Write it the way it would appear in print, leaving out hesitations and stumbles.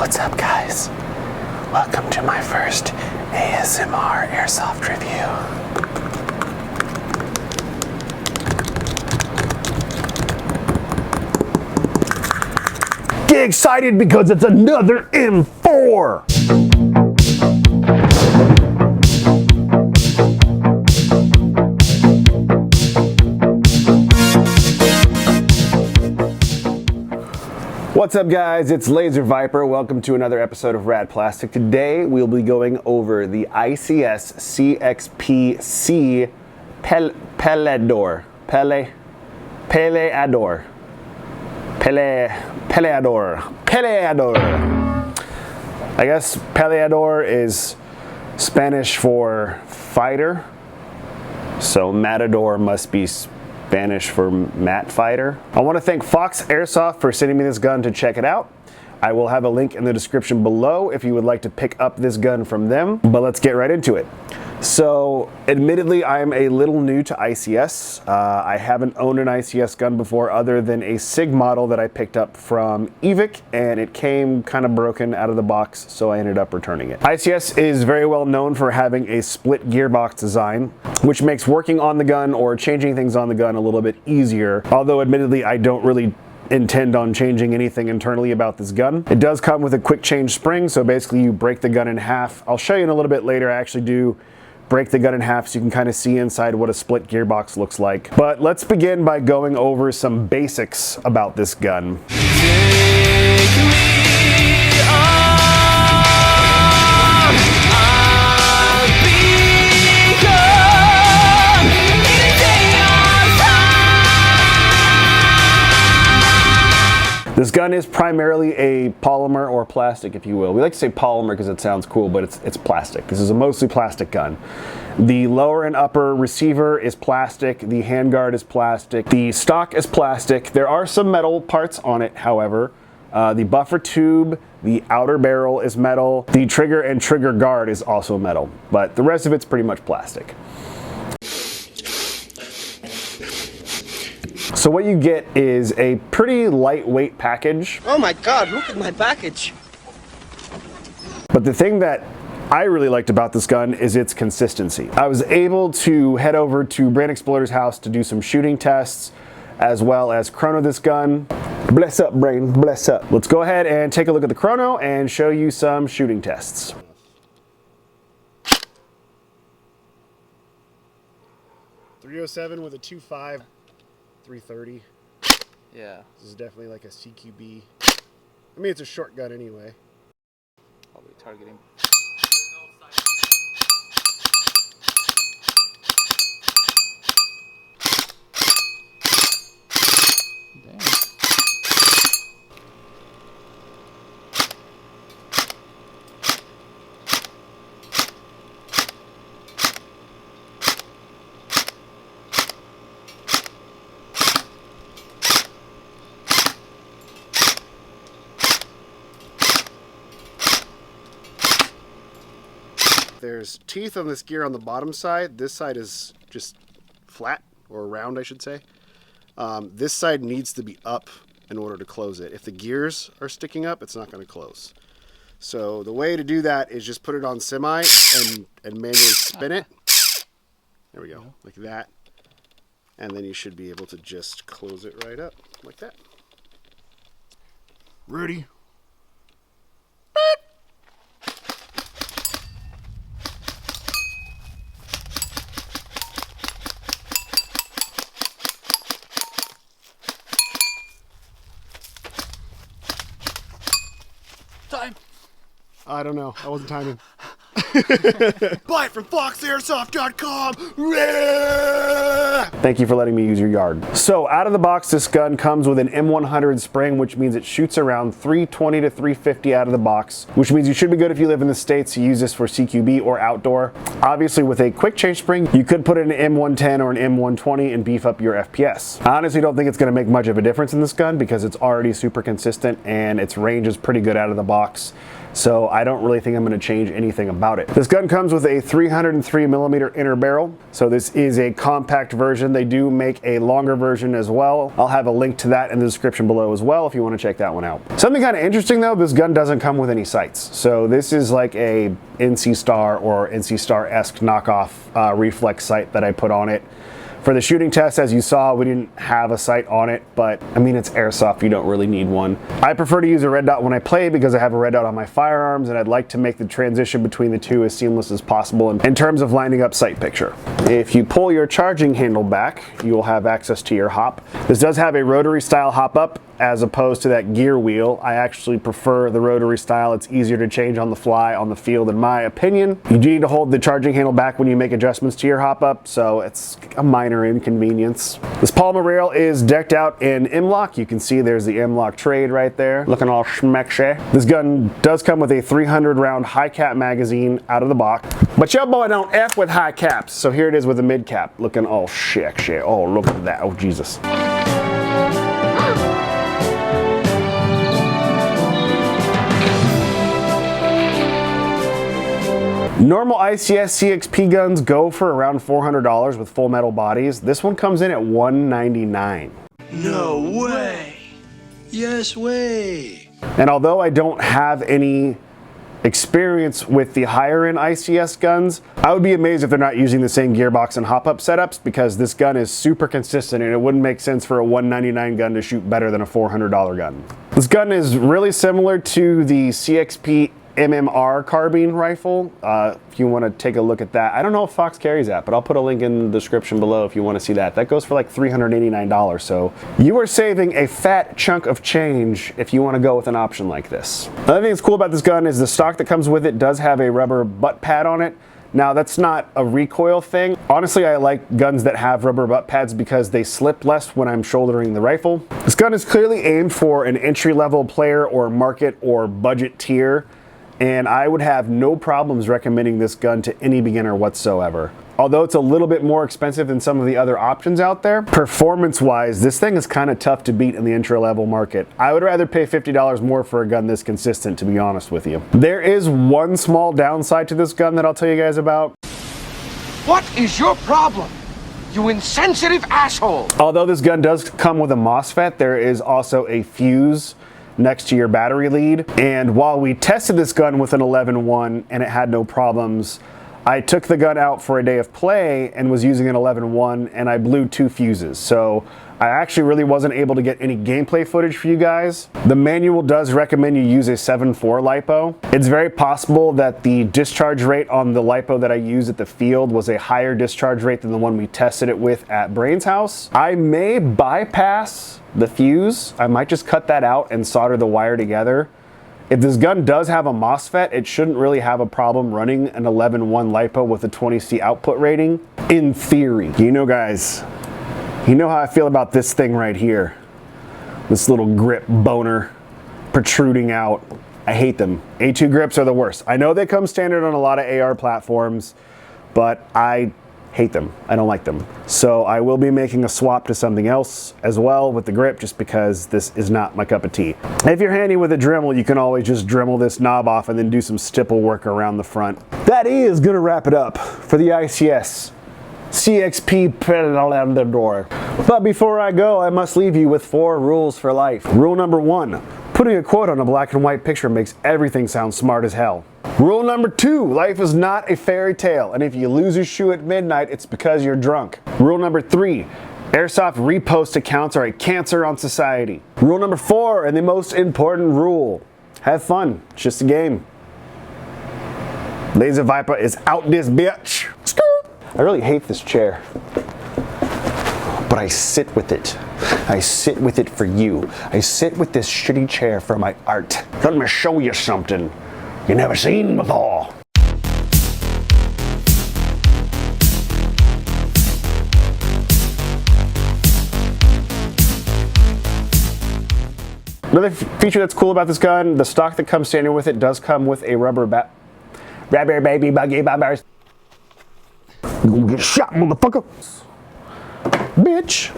What's up, guys? Welcome to my first ASMR airsoft review. Get excited because it's another M4! What's up, guys? It's Laser Viper. Welcome to another episode of Rad Plastic. Today we'll be going over the ICS CXP Pelador Pelador. I guess Pelador is Spanish for fighter, so Matador must be Spanish for mat fighter. I want to thank Fox Airsoft for sending me this gun to check it out. I will have a link in the description below if you would like to pick up this gun from them, but let's get right into it. So, admittedly, I am a little new to ICS. I haven't owned an ICS gun before other than a SIG model that I picked up from Evic, and it came kind of broken out of the box, so I ended up returning it. ICS is very well known for having a split gearbox design, which makes working on the gun or changing things on the gun a little bit easier, although admittedly I don't really intend on changing anything internally about this gun. It does come with a quick change spring, so basically you break the gun in half. I'll show you in a little bit later. I actually do break the gun in half so you can kind of see inside what a split gearbox looks like. But let's begin by going over some basics about this gun. This gun is primarily a polymer or plastic, if you will. We like to say polymer because it sounds cool, but it's plastic. This is a mostly plastic gun. The lower and upper receiver is plastic. The handguard is plastic. The stock is plastic. There are some metal parts on it, however. The buffer tube, the outer barrel is metal. The trigger and trigger guard is also metal, but the rest of it's pretty much plastic. So what you get is a pretty lightweight package. Oh my God, look at my package. But the thing that I really liked about this gun is its consistency. I was able to head over to Brand Exploder's house to do some shooting tests, as well as chrono this gun. Bless up, Brain, bless up. Let's go ahead and take a look at the chrono and show you some shooting tests. .307 with a 2.5. 330. Yeah. This is definitely like a CQB. I mean, it's a short gun anyway. Probably targeting. Damn. There's teeth on this gear on the bottom side. This side is just flat, or round I should say. This side needs to be up in order to close it. If the gears are sticking up, it's not going to close. So the way to do that is just put it on semi and manually spin it. There we go, like that. And then you should be able to just close it right up, like that. Ready? Time. I don't know. I wasn't timing. Buy it from foxairsoft.com. Thank you for letting me use your yard. So out of the box, this gun comes with an M100 spring, which means it shoots around 320 to 350 out of the box, which means you should be good if you live in the States to use this for CQB or outdoor. Obviously, with a quick change spring, you could put in an M110 or an M120 and beef up your FPS. I honestly don't think it's going to make much of a difference in this gun because it's already super consistent and its range is pretty good out of the box. so I don't really think I'm going to change anything about it. This gun comes with a 303mm inner barrel, so this is a compact version. They do make a longer version as well. I'll have a link to that in the description below as well if you want to check that one out. Something kind of interesting though, this gun doesn't come with any sights. So this is like a NC Star or NC Star-esque knockoff reflex sight that I put on it. For the shooting test, as you saw, we didn't have a sight on it, but I mean, it's airsoft, you don't really need one. I prefer to use a red dot when I play because I have a red dot on my firearms, and I'd like to make the transition between the two as seamless as possible in terms of lining up sight picture. If you pull your charging handle back, you will have access to your hop. This does have a rotary style hop up as opposed to that gear wheel. I actually prefer the rotary style. It's easier to change on the fly on the field in my opinion. You do need to hold the charging handle back when you make adjustments to your hop up, so it's a minor inconvenience. This polymer rail is decked out in M-LOK. You can see there's the M-LOK trade right there, looking all schmeckshy. This gun does come with a 300 round high cap magazine out of the box, but your boy don't F with high caps, so here it is with a mid cap, looking all shit. Oh, look at that, oh Jesus. Normal ICS CXP guns go for around $400 with full metal bodies. This one comes in at $199. No way. Yes way. And although I don't have any experience with the higher end ICS guns, I would be amazed if they're not using the same gearbox and hop-up setups, because this gun is super consistent and it wouldn't make sense for a $199 gun to shoot better than a $400 gun. This gun is really similar to the CXP MMR carbine rifle. If you want to take a look at that, I don't know if Fox carries that, but I'll put a link in the description below if you want to see that. That goes for like $389, so you are saving a fat chunk of change if you want to go with an option like this. Another thing that's cool about this gun is the stock that comes with it does have a rubber butt pad on it. Now that's not a recoil thing. Honestly, I like guns that have rubber butt pads because they slip less when I'm shouldering the rifle. This gun is clearly aimed for an entry-level player or market or budget tier, and I would have no problems recommending this gun to any beginner whatsoever. Although it's a little bit more expensive than some of the other options out there, performance-wise, this thing is kind of tough to beat in the entry-level market. I would rather pay $50 more for a gun this consistent, to be honest with you. There is one small downside to this gun that I'll tell you guys about. What is your problem? You insensitive asshole. Although this gun does come with a Mosfet, there is also a fuse next to your battery lead. And while we tested this gun with an 11.1 and it had no problems, I took the gun out for a day of play and was using an 11.1 and I blew 2 fuses. So I actually really wasn't able to get any gameplay footage for you guys. The manual does recommend you use a 7.4 LiPo. It's very possible that the discharge rate on the LiPo that I used at the field was a higher discharge rate than the one we tested it with at Brain's house. I may bypass the fuse. I might just cut that out and solder the wire together. If this gun does have a Mosfet, it shouldn't really have a problem running an 11.1 LiPo with a 20C output rating, in theory. You know, guys, you know how I feel about this thing right here. This little grip boner protruding out. I hate them. A2 grips are the worst. I know they come standard on a lot of AR platforms, but I hate them. I don't like them. So I will be making a swap to something else as well with the grip, just because this is not my cup of tea. If you're handy with a Dremel, you can always just Dremel this knob off and then do some stipple work around the front. That is gonna wrap it up for the ICS CXP Pelador. But before I go, I must leave you with 4 rules for life. Rule number 1, putting a quote on a black and white picture makes everything sound smart as hell. Rule number 2, life is not a fairy tale, and if you lose your shoe at midnight, it's because you're drunk. Rule number 3, airsoft repost accounts are a cancer on society. Rule number 4, and the most important rule, have fun, it's just a game. Laser Viper is out this bitch. I really hate this chair, but I sit with it. I sit with it for you. I sit with this shitty chair for my art. Let me show you something you never seen before. Another feature that's cool about this gun, the stock that comes standard with it does come with a rubber baby buggy bombers. You gonna get shot, motherfucker. Bitch.